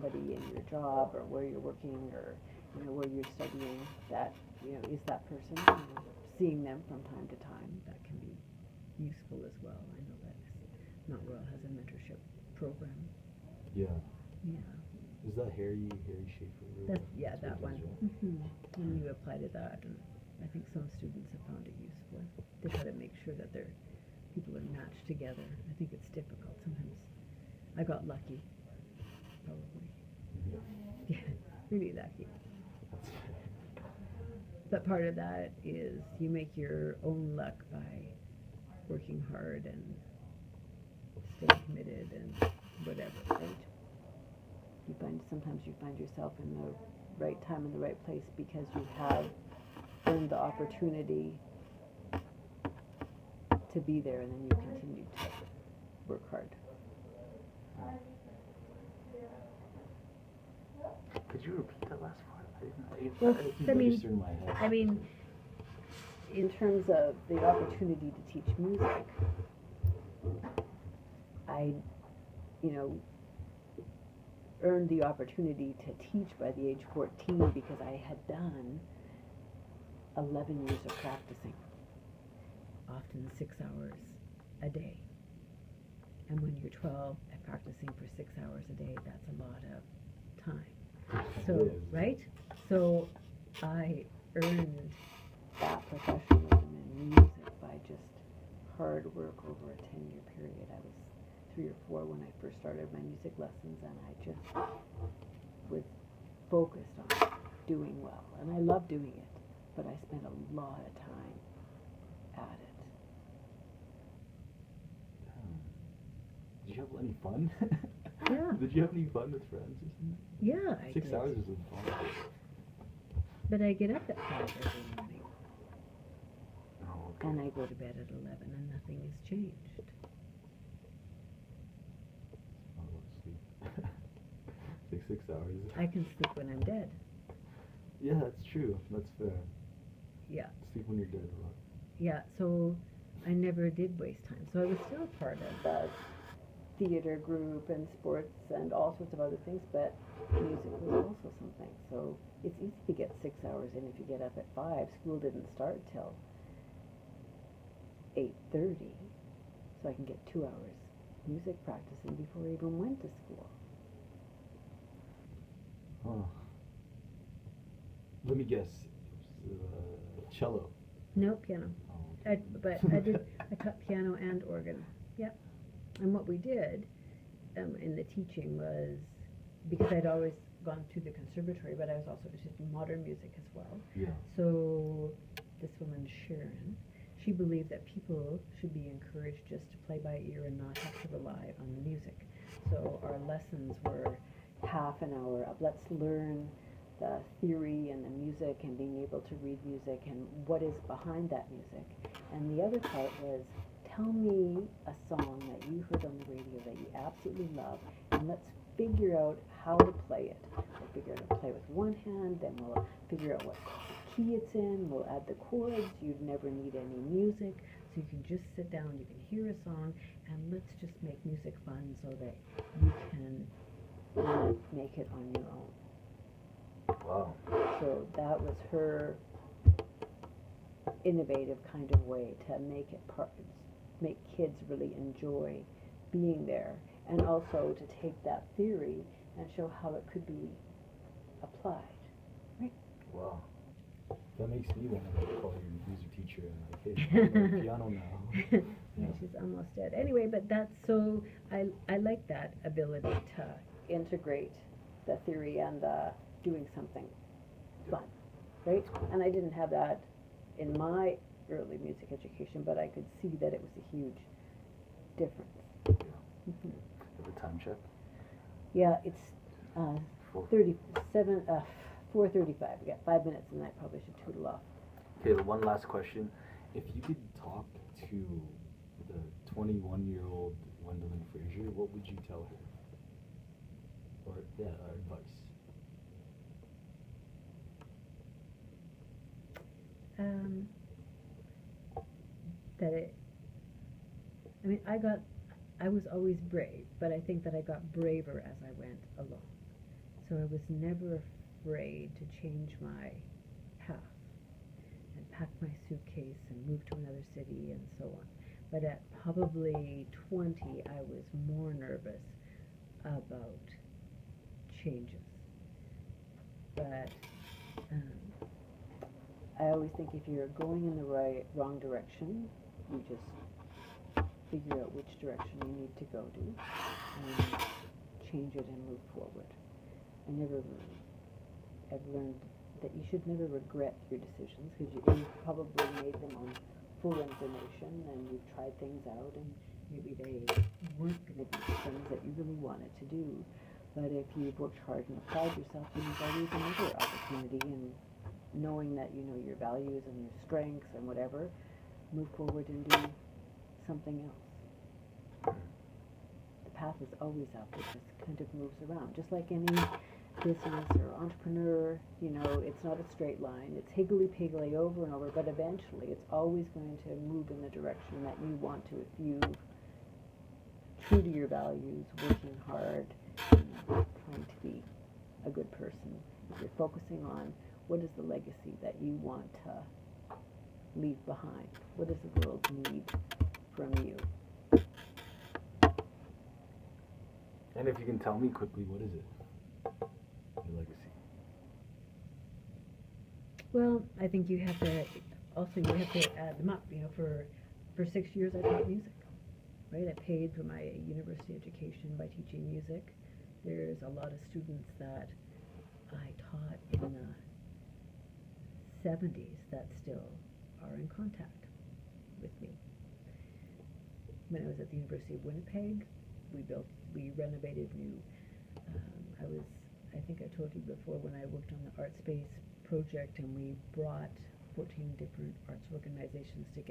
somebody in your job or where you're working or, you know, where you're studying that, you know, is that person, you know, seeing them from time to time, that can be useful as well. I know that Mount Royal has a mentorship program. Yeah. Yeah. Is that Harry Schaefer? That's, yeah, that one. When you apply to that, and I think some students have found it useful. They try to make sure that their people are matched together. I think it's difficult sometimes. I got lucky, probably. Yeah, really lucky. But part of that is you make your own luck by working hard and staying committed and whatever, right? Sometimes you find yourself in the right time in the right place because you have earned the opportunity to be there, and then you continue to work hard. Could you repeat that last part? I mean, in terms of the opportunity to teach music, I, you know, earned the opportunity to teach by the age 14 because I had done 11 years of practicing, often 6 hours a day. And when you're 12 and practicing for 6 hours a day, that's a lot of time. So, right? So I earned that professionalism in music by just hard work over a 10-year period. I was 3 or 4 when I first started my music lessons, and I just was focused on doing well. And I love doing it, but I spent a lot of time at it. Did you have any fun? Yeah. Did you have any fun with friends or something? Yeah, I did. 6 hours is fun. But I get up at 5 every morning. Oh, okay. And I go to bed at 11, and nothing has changed. I don't sleep. Like 6 hours. I can sleep when I'm dead. Yeah, that's true. That's fair. Yeah. Sleep when you're dead a lot. Yeah, so I never did waste time. So I was still part of the theater group and sports and all sorts of other things, but music was also something. So it's easy to get 6 hours in if you get up at 5. School didn't start till 8:30, so I can get 2 hours music practicing before I even went to school. Huh. Let me guess. It was, cello. No, piano. Oh, okay. I taught piano and organ. Yep. And what we did in the teaching was, because I'd always gone to the conservatory, but I was also teaching modern music as well. Yeah. So this woman, Sharon, she believed that people should be encouraged just to play by ear and not have to rely on the music. So our lessons were half an hour of let's learn the theory and the music and being able to read music and what is behind that music. And the other part was, tell me a song that you heard on the radio that you absolutely love, and let's figure out how to play it. We'll figure out how to play with one hand, then we'll figure out what key it's in, we'll add the chords, you'd never need any music, so you can just sit down, you can hear a song, and let's just make music fun so that you can make it on your own. Wow. So that was her innovative kind of way to make kids really enjoy being there, and also to take that theory and show how it could be applied. Right? Wow. That makes me want to call your music teacher and like, hey, I'm on piano now. Yeah, she's almost dead. Anyway, but that's so, I like that ability to integrate the theory and doing something fun, right? And I didn't have that in my early music education, but I could see that it was a huge difference. Yeah. Have a time check? Yeah, it's 4:35. We got 5 minutes, and I probably should tootle off. Okay, the one last question. If you could talk to the 21-year-old Wendelin Fraser, what would you tell her? Or, advice? I was always brave, but I think that I got braver as I went along. So I was never afraid to change my path and pack my suitcase and move to another city and so on. But at probably 20, I was more nervous about changes. But I always think if you're going in the wrong direction, you just figure out which direction you need to go to and change it and move forward. I've learned that you should never regret your decisions because you probably made them on full information and you've tried things out and maybe they weren't going to be the things that you really wanted to do. But if you've worked hard and applied yourself, then there's always another opportunity, and knowing that you know your values and your strengths and whatever, move forward and do something else. The path is always up. It just kind of moves around. Just like any business or entrepreneur, you know, it's not a straight line. It's higgledy-piggledy over and over, but eventually it's always going to move in the direction that you want to if you're true to your values, working hard, trying to be a good person. If you're focusing on what is the legacy that you want to leave behind, what does the world need from you? And if you can tell me quickly, what is it? Your legacy. Well, I think you have to add them up. You know, for 6 years I taught music, right? I paid for my university education by teaching music. There's a lot of students that I taught in the 70s that still are in contact with me. When I was at the University of Winnipeg, we renovated new. I think I told you before when I worked on the Art Space project and we brought 14 different arts organizations together.